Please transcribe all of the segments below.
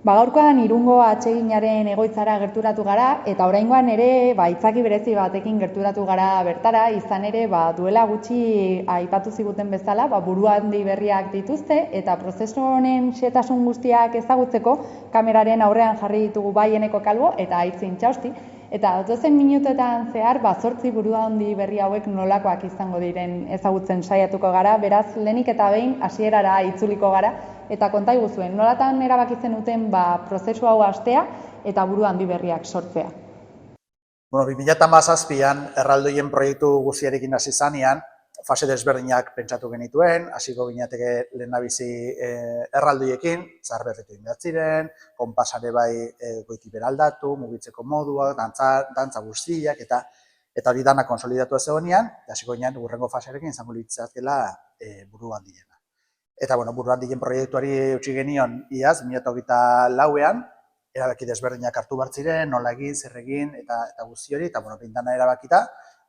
Gaurkoan Irungo atseginaren egoitzara gerturatu gara eta oraingoan ere itzaki berezi batekin gerturatu gara bertara, izan ere duela gutxi aipatu ziguten bezala, buru handi berriak dituzte eta prozesu honen xehetasun guztiak ezagutzeko kameraren aurrean jarri ditugu bai Eneko Kalbo eta Aitzin Txausti. Eta dozen minutetan zehar, 8 buru handi berri hauek nolakoak izango diren ezagutzen saiatuko gara, beraz, lehenik eta behin hasierara itzuliko gara, eta konta iguzuen, nolatan erabaki zenuten prozesu hau hastea eta buru handi berriak sortzea. 2017an erraldoien proiektu guztiarekin hasi zanean, fase desberdinak pentsatu genituen, hasiko ginateke lehendabizi erraldoiekin, zaharberritu egin behar ziren, konpasare bai goiti beraldatu, mugitzeko moduak, dantza guztiak, eta hori dana konsolidatu ez egonean, hasiko ginen hurrengo fasearekin izango litzatela buru handiena. Eta buru handien proiektuari utzi genion iaz, 2024ean, erabaki desberdinak hartu behar ziren, nola egin, zer egin, eta guzti hori, eta behin dana erabakita,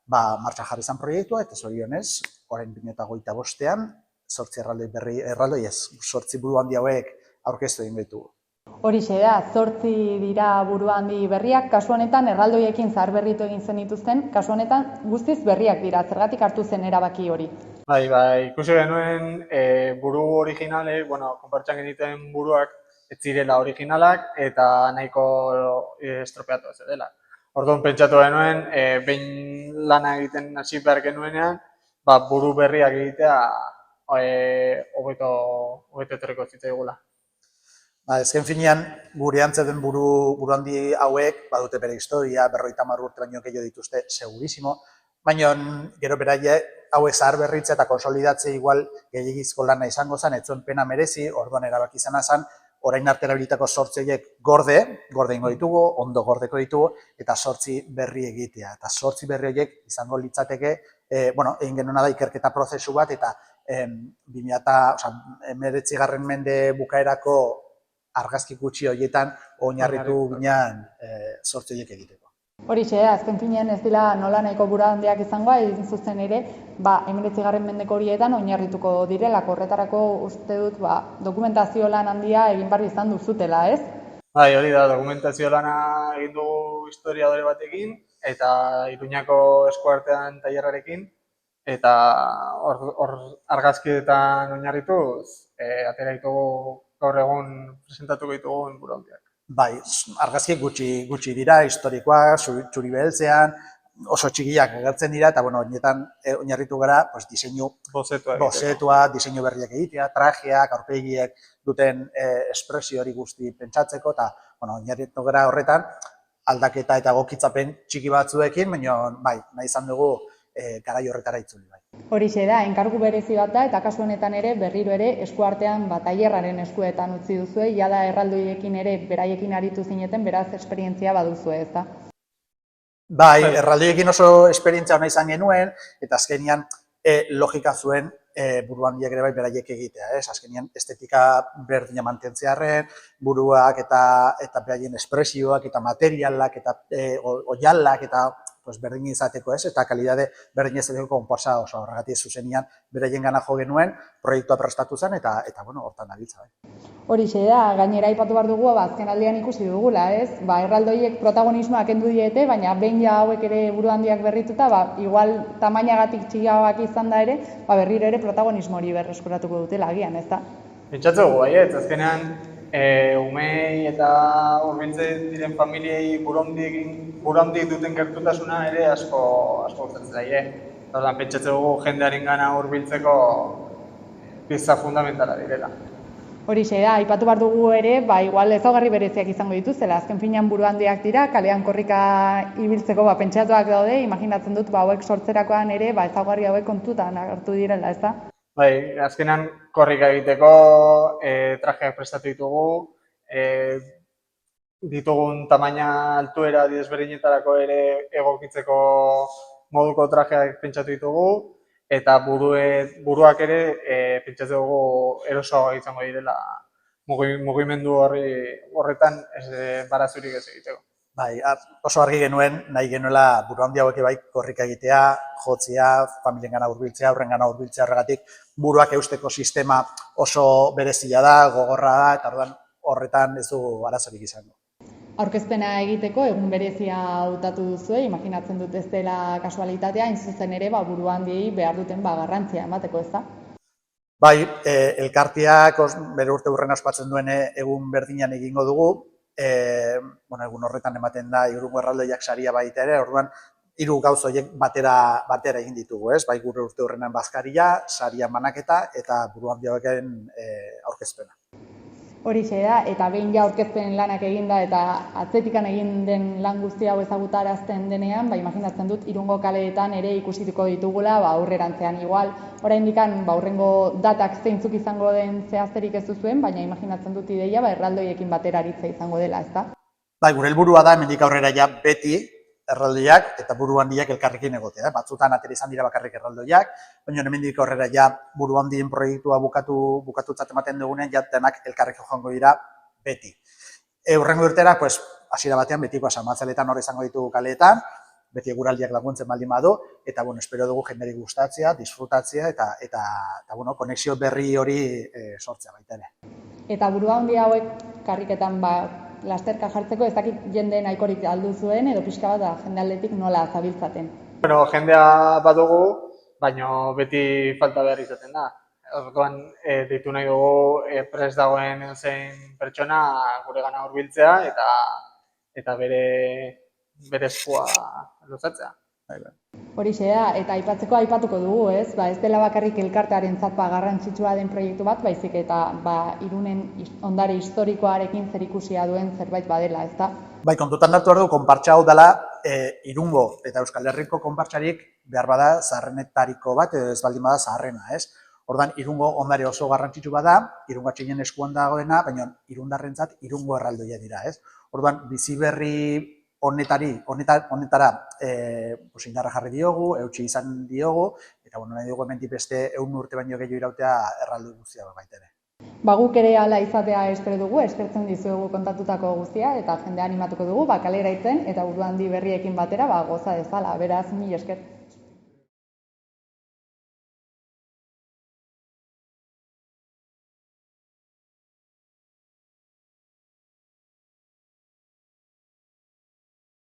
martxan jarri zen proiektua, eta zorionez, orain 2025ean, 8 buru handi hauek aurkeztu egin ditugu. Horixe da, 8 dira buru handi berriak, kasu honetan erraldoiekin zaharberritu egin zenituzten, kasu honetan guztiz berriak dira, zergatik hartu zen erabaki hori? Ikusi genuen buru originalek, konpartxan genituen buruak ez zirela originalak eta nahiko estropeatu ez dela. Orduan pentsatu genuen, behin lana egiten hasi behar genuenean, buru berriak egitea hobeto etorriko zitzaigula. Ezken finean, gure antzeden buru handi hauek, badute bere historia, 50 urte baino gehiago dituzte, segurísimo, baina gero beraiek hauek zaharberritze eta konsolidatze igual gehiagizko lana izango zen, ez zuen pena merezi, orduan erabaki izana zen, orain arte erabilitako 8 horiek gorde ingo ditugu, ondo gordeko ditugu, eta 8 berri egitea. Eta 8 berri horiek izango litzateke, egin genuena da ikerketa prozesu bat, eta 19. mende bukaerako argazki gutxi horietan oinarritu ginen 8 horiek egiteko. Horixe, azken finean ez dira nola nahiko buru handiak izango, egin zuzen ere, 19. mendeko horietan oinarrituko direlako, horretarako uste dut dokumentazio lan handia egin behar izan duzutela, ez? Hori da, dokumentazio lana egin dugu historiadore batekin, eta Iruñako eskuartean tailerrarekin, eta hor argazkietan oinarrituz, atera ditugu gaur egun presentatuko ditugun buru handiak. Argazkiek gutxi dira, historikoak, txuri beheltzean, oso txikiak agertzen dira, eta horietan oinarritu gara diseinu bozetua, diseinu berriak egitea, trajeak, aurpegiek duten espresio hori guzti pentsatzeko, eta oinarritu gara horretan aldaketa eta egokitzapen txiki batzuekin, baina nahi izan dugu garai horretara itzuli. Horixe da, enkargu berezi bat da, eta kasu honetan ere berriro ere eskuartean tailerraren eskuetan utzi duzue, jada erraldoiekin ere beraiekin aritu zineten, beraz esperientzia baduzue, ez da? Erraldoiekin oso esperientzia hona izan genuen, eta azkenian logika zuen buru handiak ere beraiek egitea, ez? Azkenian estetika berdina mantentzearren, buruak eta beraien espresioak eta materialak eta oialak eta berdin izateko, ez? Eta kalidade berdin izateko konposa oso horregatik zuzenian beraien gana jo genuen, proiektua prestatu zen eta hortan dabiltza. Horixe da, gainera aipatu behar dugu, azken aldean ikusi dugula, ez? Erraldoiek protagonismoak kendu diete, baina behin hauek ere buru handiak berrituta, igual tamainagatik txikiagoak izan da ere, berriro ere protagonismo hori berreskuratuko dutela agian, ez da? Pentsatzeko, baiet, azkenean umei eta hurbiltzen diren familiei buru handik duten gertutasuna ere asko gustatzen zaie. Orduan pentsatzeko jendearen gana hurbiltzeko pieza fundamentala direla. Horixe da, aipatu behar dugu ere, igual ezaugarri bereziak izango dituzela, azken finean buru handiak dira, kalean korrika ibiltzeko pentsatuak daude, imaginatzen dut hauek sortzerakoan ere ezaugarri hauek kontutan hartu direla, ez da? Azkenean korrika egiteko trajeak prestatu ditugu, ditugun tamaina altuera desberdinetarako ere egokitzeko moduko trajeak pentsatu ditugu, eta buruak ere pentsatzen dugu erosoagoak izango direla mugimendu horretan barazurik ez egiteko. Oso argi genuen, nahi genuela buru handi hauek korrika egitea, jotzea, familien gana hurbiltzea, horren gana hurbiltzea horregatik buruak eusteko sistema oso berezia da, gogorra da, eta orduan horretan ez du arazorik izango. Aurkezpena egiteko egun berezia hautatu duzue, imaginatzen dut ez dela kasualitatea, hain zuzen ere buru handiei behar duten garrantzia emateko, ez da? Bai, elkarteak bere urte hurren ospatzen duen egun berdinan egingo dugu. Egun horretan ematen da Irungo erraldoiak saria baita ere, orduan 3 gauza horiek batera egin ditugu, ez? Bai, gure urte hurrenan bazkaria, saria banaketa eta buru handiaken aurkezpena. Horixe da, eta behin ja aurkezpen lanak eginda eta atzetikan egin den lan guzti hau ezagutarazten denean, imaginatzen dut Irungo kaleetan ere ikusituko ditugula aurrerantzean igual. Oraindikan hurrengo datak zeintzuk izango den zehazterik ez duzuen, baina imaginatzen dut ideia erraldoiekin batera aritza izango dela, ezta? Bai, gure helburua da hemendik aurrera ja beti erraldoiak eta buru handiak elkarrekin egotea. Batzutan atera izan dira bakarrik erraldoiak, baina hemendik aurrera ja buru handien proiektua bukatutzat ematen dugunean ja denak elkarrekin joango dira beti. Hurrengo urtera, hasiera batean betiko Sanmatzaletan hor izango ditugu kaleetan, beti eguraldiak laguntzen baldin badu, eta espero dugu jenderi gustatzea, disfrutatzea eta konexio berri hori sortzea baita ere. Eta buru handi hauek karriketan lasterka jartzeko ez dakit jende nahikorik aldu zuen edo pixka bat jende aldetik nola zabiltzaten. Jendea badugu, baina beti falta behar izaten da. Orduan, deitu nahi dugu prest dagoen zein pertsona guregana hurbiltzea eta bere eskua luzatzea. Horixe da, eta aipatuko dugu, ez? Ez dela bakarrik elkartearentzat garrantzitsua den proiektu bat, baizik eta Irunen ondare historikoarekin zerikusia duen zerbait badela, ezta? Bai, kontutan hartu behar du, konpartsa hau dela Irungo eta Euskal Herriko konpartsarik behar bada zaharrenetariko bat, edo ez baldin bada zaharrena, ez? Ordan Irungo ondare oso garrantzitsu bada, Irungatxinen eskuan dagoena, baina Irundarrentzat Irungo erraldoia dira, ez? Orduan, bizi berri honetara indarra jarri diogu, eutsi izan diogu, eta nahi dugu hemendik beste 100 urte baino gehiago irautea erraldoi guztia baita ere. Guk ere hala izatea espero dugu, eskertzen dizuegu kontatutako guztia, eta jendea animatuko dugu, kalera irten, eta buru handi berriekin batera goza dezala, beraz, mila esker.